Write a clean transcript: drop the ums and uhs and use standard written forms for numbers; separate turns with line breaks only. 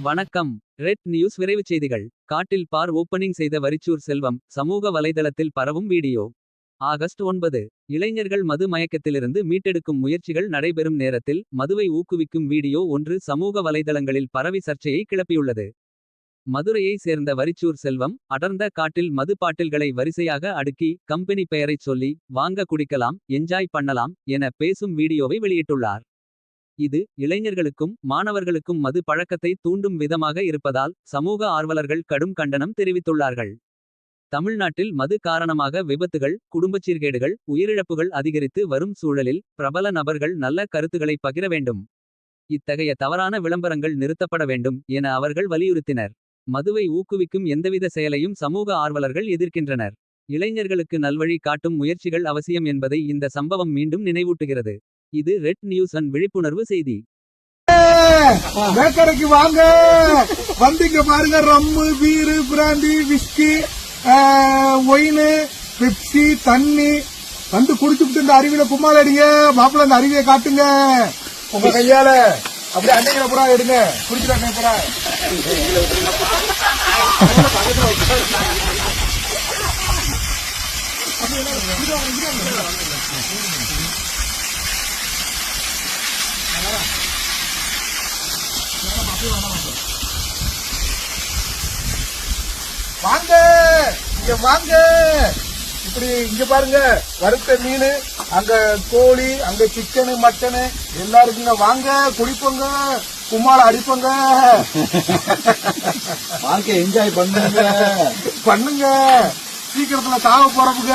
வணக்கம். Red news விரைவுச் செய்திகள். காட்டில் பார் ஓப்பனிங் செய்த வரிச்சூர் செல்வம். சமூக வலைதளத்தில் பரவும் வீடியோ. ஆகஸ்ட் 9. இளைஞர்கள் மது மயக்கத்திலிருந்து மீட்டெடுக்கும் முயற்சிகள் நடைபெறும் நேரத்தில். மதுவை ஊக்குவிக்கும் வீடியோ ஒன்று சமூக வலைதளங்களில் பரவி சர்ச்சையை கிளப்பியுள்ளது. மதுரையை சேர்ந்த வரிச்சூர் செல்வம். அடர்ந்த காட்டில் மது பாட்டில்களை வரிசையாக அடுக்கி. கம்பெனி பெயரைச் சொல்லி வாங்க குடிக்கலாம், என்ஜாய் பண்ணலாம் என பேசும் வீடியோவை வெளியிட்டுள்ளார். இது இளைஞர்களுக்கும் மாணவர்களுக்கும் மது பழக்கத்தை தூண்டும் விதமாக இருப்பதால். சமூக ஆர்வலர்கள் கடும் கண்டனம் தெரிவித்துள்ளார்கள். தமிழ்நாட்டில் மது காரணமாக விபத்துகள், குடும்பச் சீர்கேடுகள், உயிரிழப்புகள் அதிகரித்து வரும் சூழலில். பிரபல நபர்கள் நல்ல கருத்துக்களை பகிர வேண்டும். இத்தகைய தவறான விளம்பரங்கள் நிறுத்தப்பட வேண்டும் என அவர்கள் வலியுறுத்தினர். மதுவை ஊக்குவிக்கும் எந்தவித செயலையும் சமூக ஆர்வலர்கள் எதிர்க்கின்றனர். இளைஞர்களுக்கு நல்வழி காட்டும் முயற்சிகள் அவசியம் என்பதை இந்த சம்பவம் மீண்டும் நினைவூட்டுகிறது. இது ரெட் நியூஸ் அண்ட் விழிப்புணர்வு செய்தி.
மேக்கடைக்கு வாங்க, வந்தீங்க பாருங்க. ரம்மு, பீரு, பிராந்தி, விஸ்கி, ஒயின், பெப்சி, தண்ணி வந்து குடிச்சுட்டு இந்த அருவியில கும்மால் அடிங்க. மாப்பிள்ள இந்த அருவியை காட்டுங்க உங்க கையால. அப்படியே அன்னைக்கு புறா எடுங்க, குடிச்சுட்டாங்க புறா. வாங்க, இங்க வாங்க. இப்படி இங்க பாருங்க, வறுத்த மீன், அங்க கோழி, அங்க சிக்கனு, மட்டனு எல்லாம் இருக்குங்க. வாங்க குடிப்போங்க, கும்மால அடிப்போங்க, வாழ்க்கை என்ஜாய் பண்ணுங்க. சீக்கிரத்துல சாக போறப்புங்க.